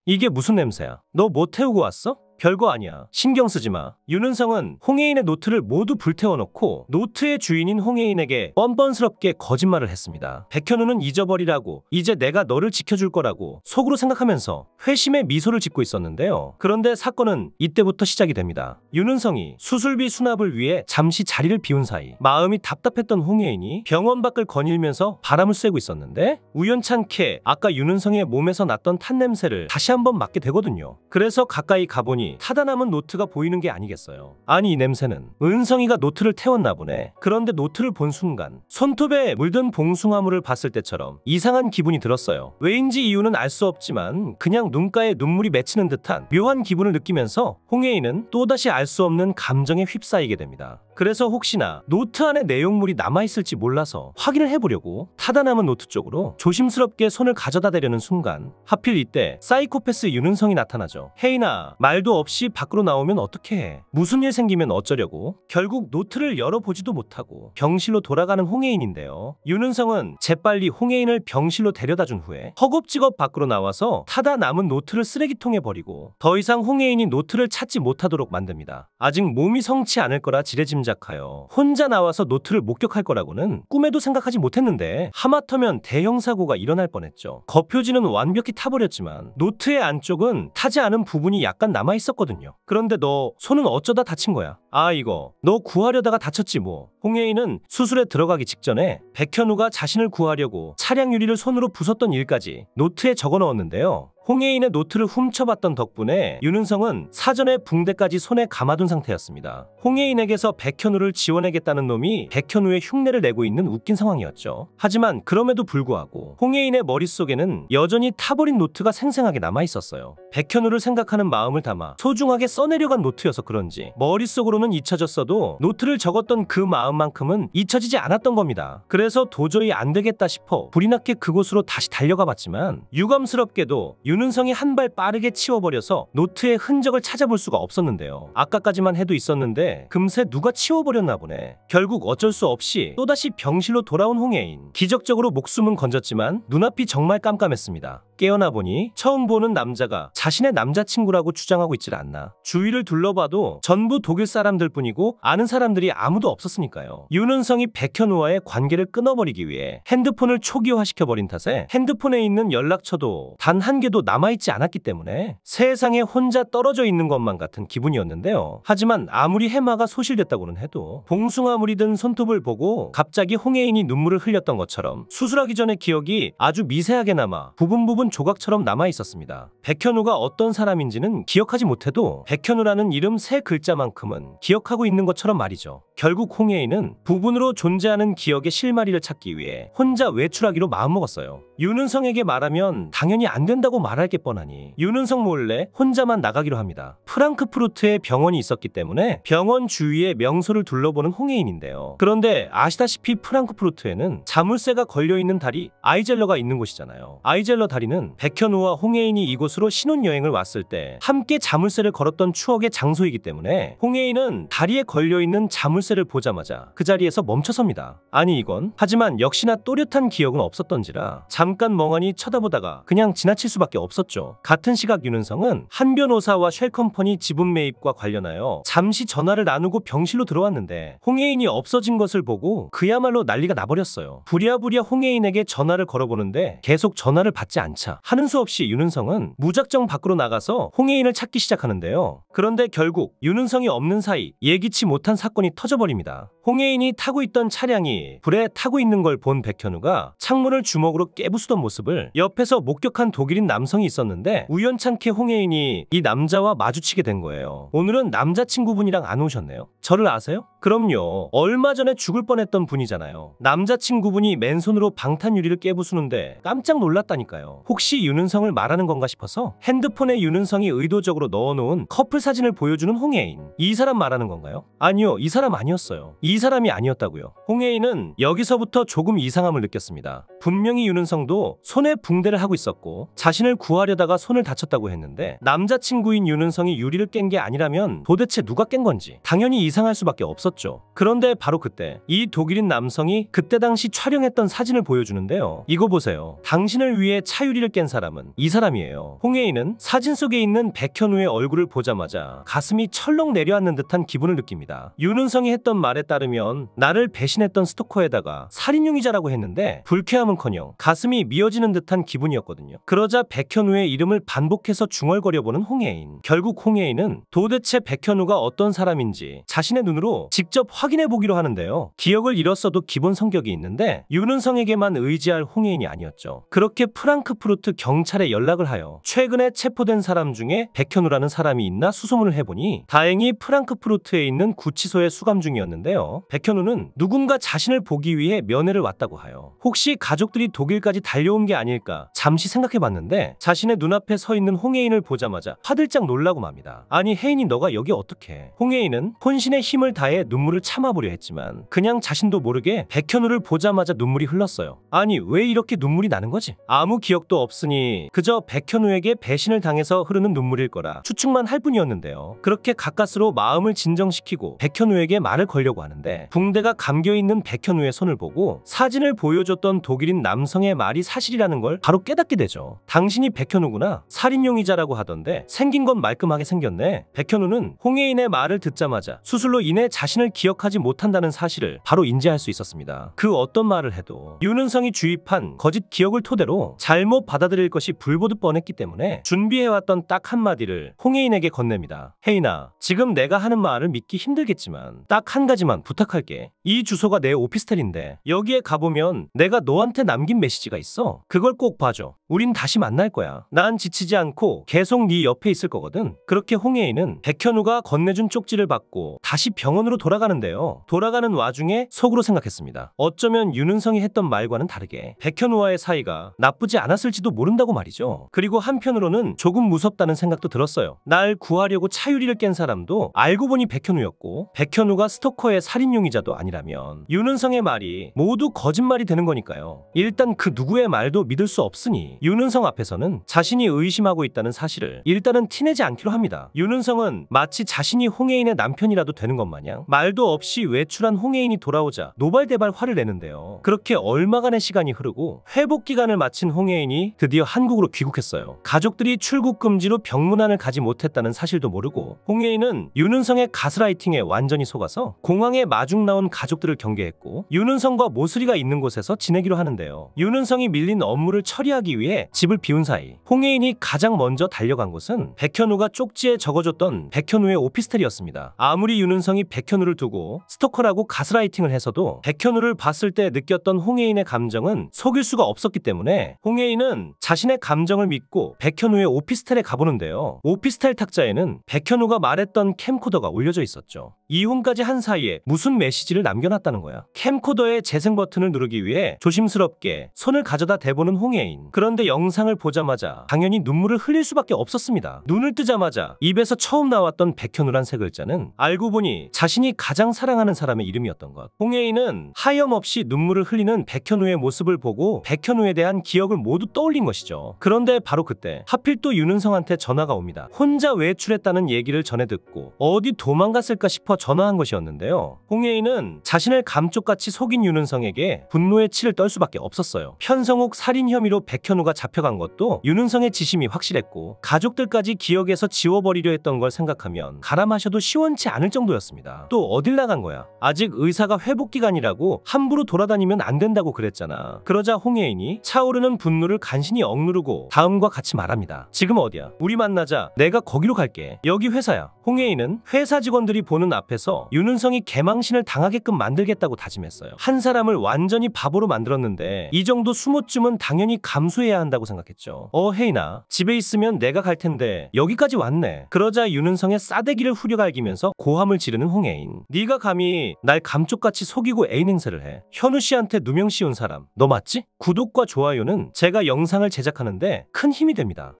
이게 무슨 냄새야? 너 뭐 태우고 왔어? 별거 아니야. 신경 쓰지 마. 윤은성은 홍혜인의 노트를 모두 불태워놓고 노트의 주인인 홍혜인에게 뻔뻔스럽게 거짓말을 했습니다. 백현우는 잊어버리라고, 이제 내가 너를 지켜줄 거라고 속으로 생각하면서 회심의 미소를 짓고 있었는데요. 그런데 사건은 이때부터 시작이 됩니다. 윤은성이 수술비 수납을 위해 잠시 자리를 비운 사이 마음이 답답했던 홍혜인이 병원 밖을 거닐면서 바람을 쐬고 있었는데 우연찮게 아까 윤은성의 몸에서 났던 탄 냄새를 다시 한번 맡게 되거든요. 그래서 가까이 가보니 타다 남은 노트가 보이는 게 아니겠어요. 아니, 이 냄새는 은성이가 노트를 태웠나 보네. 그런데 노트를 본 순간 손톱에 물든 봉숭아물을 봤을 때처럼 이상한 기분이 들었어요. 왜인지 이유는 알 수 없지만 그냥 눈가에 눈물이 맺히는 듯한 묘한 기분을 느끼면서 홍혜인은 또다시 알 수 없는 감정에 휩싸이게 됩니다. 그래서 혹시나 노트 안에 내용물이 남아있을지 몰라서 확인을 해보려고 타다 남은 노트 쪽으로 조심스럽게 손을 가져다 대려는 순간 하필 이때 사이코패스 윤은성이 나타나죠. 혜인아, 말도 없이 밖으로 나오면 어떡해. 해. 무슨 일 생기면 어쩌려고. 결국 노트를 열어보지도 못하고 병실로 돌아가는 홍혜인인데요. 윤은성은 재빨리 홍혜인을 병실로 데려다준 후에 허겁지겁 밖으로 나와서 타다 남은 노트를 쓰레기통에 버리고 더 이상 홍혜인이 노트를 찾지 못하도록 만듭니다. 아직 몸이 성치 않을 거라 지레짐작하여 혼자 나와서 노트를 목격할 거라고는 꿈에도 생각하지 못했는데 하마터면 대형 사고가 일어날 뻔했죠. 겉표지는 완벽히 타버렸지만 노트의 안쪽은 타지 않은 부분이 약간 남아있었거든요. 그런데 너 손은 어쩌다 다친 거야? 아, 이거 너 구하려다가 다쳤지 뭐. 홍혜인은 수술에 들어가기 직전에 백현우가 자신을 구하려고 차량 유리를 손으로 부쉈던 일까지 노트에 적어 넣었는데요. 홍혜인의 노트를 훔쳐봤던 덕분에 윤은성은 사전에 붕대까지 손에 감아둔 상태였습니다. 홍혜인에게서 백현우를 지원하겠다는 놈이 백현우의 흉내를 내고 있는 웃긴 상황이었죠. 하지만 그럼에도 불구하고 홍혜인의 머릿속에는 여전히 타버린 노트가 생생하게 남아있었어요. 백현우를 생각하는 마음을 담아 소중하게 써내려간 노트여서 그런지 머릿속으로는 잊혀졌어도 노트를 적었던 그 마음만큼은 잊혀지지 않았던 겁니다. 그래서 도저히 안 되겠다 싶어 불이 났게 그곳으로 다시 달려가 봤지만 유감스럽게도 윤은성이 한 발 빠르게 치워버려서 노트의 흔적을 찾아볼 수가 없었는데요. 아까까지만 해도 있었는데 금세 누가 치워버렸나 보네. 결국 어쩔 수 없이 또다시 병실로 돌아온 홍혜인. 기적적으로 목숨은 건졌지만 눈앞이 정말 깜깜했습니다. 깨어나 보니 처음 보는 남자가 자신의 남자친구라고 주장하고 있질 않나. 주위를 둘러봐도 전부 독일 사람들 뿐이고 아는 사람들이 아무도 없었으니까요. 윤은성이 백현우와의 관계를 끊어버리기 위해 핸드폰을 초기화시켜버린 탓에 핸드폰에 있는 연락처도 단 한 개도 남아있지 않았기 때문에 세상에 혼자 떨어져 있는 것만 같은 기분이었는데요. 하지만 아무리 해마가 소실됐다고는 해도 봉숭아물이 든 손톱을 보고 갑자기 홍혜인이 눈물을 흘렸던 것처럼 수술하기 전의 기억이 아주 미세하게 남아 부분 조각처럼 남아있었습니다. 백현우가 어떤 사람인지는 기억하지 못해도 백현우라는 이름 3글자만큼은 기억하고 있는 것처럼 말이죠. 결국 홍혜인은 부분으로 존재하는 기억의 실마리를 찾기 위해 혼자 외출하기로 마음먹었어요. 윤은성에게 말하면 당연히 안 된다고 말할 게 뻔하니 윤은성 몰래 혼자만 나가기로 합니다. 프랑크푸르트에 병원이 있었기 때문에 병원 주위에 명소를 둘러보는 홍혜인인데요. 그런데 아시다시피 프랑크푸르트에는 자물쇠가 걸려있는 다리 아이젤러가 있는 곳이잖아요. 아이젤러 다리는 백현우와 홍혜인이 이곳으로 신혼여행을 왔을 때 함께 자물쇠를 걸었던 추억의 장소이기 때문에 홍혜인은 다리에 걸려있는 자물쇠를 보자마자 그 자리에서 멈춰섭니다. 아니 이건 하지만 역시나 또렷한 기억은 없었던지라 잠깐 멍하니 쳐다보다가 그냥 지나칠 수밖에 없었죠. 같은 시각 윤은성은 한 변호사와 쉘컴퍼니 지분 매입과 관련하여 잠시 전화를 나누고 병실로 들어왔는데 홍혜인이 없어진 것을 보고 그야말로 난리가 나버렸어요. 부랴부랴 홍혜인에게 전화를 걸어보는데 계속 전화를 받지 않자 하는 수 없이 윤은성은 무작정 밖으로 나가서 홍혜인을 찾기 시작하는데요. 그런데 결국 윤은성이 없는 사이 예기치 못한 사건이 터져버립니다. 홍혜인이 타고 있던 차량이 불에 타고 있는 걸 본 백현우가 창문을 주먹으로 깨부수던 모습을 옆에서 목격한 독일인 남성이 있었는데 우연찮게 홍혜인이 이 남자와 마주치게 된 거예요. 오늘은 남자친구분이랑 안 오셨네요. 저를 아세요? 그럼요. 얼마 전에 죽을 뻔했던 분이잖아요. 남자친구분이 맨손으로 방탄유리를 깨부수는데 깜짝 놀랐다니까요. 혹시 윤은성을 말하는 건가 싶어서 핸드폰에 윤은성이 의도적으로 넣어놓은 커플 사진을 보여주는 홍혜인. 이 사람 말하는 건가요? 아니요, 이 사람 아니었어요. 이 이 사람이 아니었다고요. 홍혜인은 여기서부터 조금 이상함을 느꼈습니다. 분명히 윤은성도 손에 붕대를 하고 있었고 자신을 구하려다가 손을 다쳤다고 했는데 남자친구인 윤은성이 유리를 깬 게 아니라면 도대체 누가 깬 건지 당연히 이상할 수밖에 없었죠. 그런데 바로 그때 이 독일인 남성이 그때 당시 촬영했던 사진을 보여주는데요. 이거 보세요. 당신을 위해 차유리를 깬 사람은 이 사람이에요. 홍혜인은 사진 속에 있는 백현우의 얼굴을 보자마자 가슴이 철렁 내려앉는 듯한 기분을 느낍니다. 윤은성이 했던 말에 따르면 나를 배신했던 스토커에다가 살인용의자라고 했는데 불쾌함은커녕 가슴이 미어지는 듯한 기분이었거든요. 그러자 백현우의 이름을 반복해서 중얼거려보는 홍혜인. 결국 홍혜인은 도대체 백현우가 어떤 사람인지 자신의 눈으로 직접 확인해보기로 하는데요. 기억을 잃었어도 기본 성격이 있는데 윤은성에게만 의지할 홍혜인이 아니었죠. 그렇게 프랑크푸르트 경찰에 연락을 하여 최근에 체포된 사람 중에 백현우라는 사람이 있나 수소문을 해보니 다행히 프랑크푸르트에 있는 구치소에 수감 중이었는데요. 백현우는 누군가 자신을 보기 위해 면회를 왔다고 하여 혹시 가족들이 독일까지 달려온 게 아닐까 잠시 생각해봤는데 자신의 눈앞에 서 있는 홍혜인을 보자마자 화들짝 놀라고 맙니다. 아니 혜인이 너가 여기 어떻게? 홍혜인은 혼신의 힘을 다해 눈물을 참아보려 했지만 그냥 자신도 모르게 백현우를 보자마자 눈물이 흘렀어요. 아니 왜 이렇게 눈물이 나는 거지? 아무 기억도 없으니 그저 백현우에게 배신을 당해서 흐르는 눈물일 거라 추측만 할 뿐이었는데요. 그렇게 가까스로 마음을 진정시키고 백현우에게 말을 걸려고 하는데 붕대가 감겨있는 백현우의 손을 보고 사진을 보여줬던 독일인 남성의 말이 사실이라는 걸 바로 깨닫게 되죠. 당신이 백현우구나. 살인용의자라고 하던데 생긴 건 말끔하게 생겼네. 백현우는 홍혜인의 말을 듣자마자 수술로 인해 자신을 기억하지 못한다는 사실을 바로 인지할 수 있었습니다. 그 어떤 말을 해도 윤은성이 주입한 거짓 기억을 토대로 잘못 받아들일 것이 불보듯 뻔했기 때문에 준비해왔던 딱 한마디를 홍혜인에게 건넵니다. 혜인아, 지금 내가 하는 말을 믿기 힘들겠지만 딱 한 가지만 부탁할게. 이 주소가 내 오피스텔인데 여기에 가보면 내가 너한테 남긴 메시지가 있어. 그걸 꼭 봐줘. 우린 다시 만날 거야. 난 지치지 않고 계속 네 옆에 있을 거거든. 그렇게 홍혜인은 백현우가 건네준 쪽지를 받고 다시 병원으로 돌아가는데요. 돌아가는 와중에 속으로 생각했습니다. 어쩌면 윤은성이 했던 말과는 다르게 백현우와의 사이가 나쁘지 않았을지도 모른다고 말이죠. 그리고 한편으로는 조금 무섭다는 생각도 들었어요. 날 구하려고 차유리를 깬 사람도 알고 보니 백현우였고 백현우가 스토커의 살인용의자도 아니라면 윤은성의 말이 모두 거짓말이 되는 거니까요. 일단 그 누구의 말도 믿을 수 없으니 윤은성 앞에서는 자신이 의심하고 있다는 사실을 일단은 티내지 않기로 합니다. 윤은성은 마치 자신이 홍혜인의 남편이라도 되는 것 마냥 말도 없이 외출한 홍혜인이 돌아오자 노발대발 화를 내는데요. 그렇게 얼마간의 시간이 흐르고 회복 기간을 마친 홍혜인이 드디어 한국으로 귀국했어요. 가족들이 출국 금지로 병문안을 가지 못했다는 사실도 모르고 홍혜인은 윤은성의 가스라이팅에 완전히 속아서 공항에 마중 나온 가족들을 경계했고 윤은성과 모슬이가 있는 곳에서 지내기로 하는데요. 윤은성이 밀린 업무를 처리하기 위해 집을 비운 사이 홍혜인이 가장 먼저 달려간 곳은 백현우가 쪽지에 적어줬던 백현우의 오피스텔이었습니다. 아무리 윤은성이 백현우를 두고 스토커라고 가스라이팅을 해서도 백현우를 봤을 때 느꼈던 홍혜인의 감정은 속일 수가 없었기 때문에 홍혜인은 자신의 감정을 믿고 백현우의 오피스텔에 가보는데요. 오피스텔 탁자에는 백현우가 말했던 캠코더가 올려져 있었죠. 이혼까지 한 사이에 무슨 메시지를 남겨놨다는 거야. 캠코더의 재생 버튼을 누르기 위해 조심스럽게 손을 가져다 대보는 홍혜인. 그런데 영상을 보자마자 당연히 눈물을 흘릴 수밖에 없었습니다. 눈을 뜨자마자 입에서 처음 나왔던 백현우란 세 글자는 알고 보니 자신이 가장 사랑하는 사람의 이름이었던 것. 홍혜인은 하염없이 눈물을 흘리는 백현우의 모습을 보고 백현우에 대한 기억을 모두 떠올린 것이죠. 그런데 바로 그때 하필 또 윤은성한테 전화가 옵니다. 혼자 외출했다는 얘기를 전해 듣고 어디 도망갔을까 싶어 전화한 것이었는데요. 홍혜인은 자신을 감쪽같이 속인 윤은성에게 분노의 치를 떨 수밖에 없었어요. 편성욱 살인 혐의로 백현우가 잡혀간 것도 윤은성의 지심이 확실했고 가족들까지 기억에서 지워버리려 했던 걸 생각하면 가라 마셔도 시원치 않을 정도였습니다. 또 어딜 나간 거야? 아직 의사가 회복 기간이라고 함부로 돌아다니면 안 된다고 그랬잖아. 그러자 홍혜인이 차오르는 분노를 간신히 억누르고 다음과 같이 말합니다. 지금 어디야? 우리 만나자. 내가 거기로 갈게. 여기 회사야. 홍혜인은 회사 직원들이 보는 앞에서 윤은성이 개망신을 당하게끔 만들겠다고 다짐했어요. 한 사람을 완전히 바보로 만들었는데 이 정도 수모쯤은 당연히 감수해야 한다고 생각했죠. 혜인아, 집에 있으면 내가 갈 텐데 여기까지 왔네. 그러자 윤은성의 싸대기를 후려갈기면서 고함을 지르는 홍혜인. 네가 감히 날 감쪽같이 속이고 애인 행세를 해. 현우 씨한테 누명 씌운 사람 너 맞지? 구독과 좋아요는 제가 영상을 제작하는데 큰 힘이 됩니다.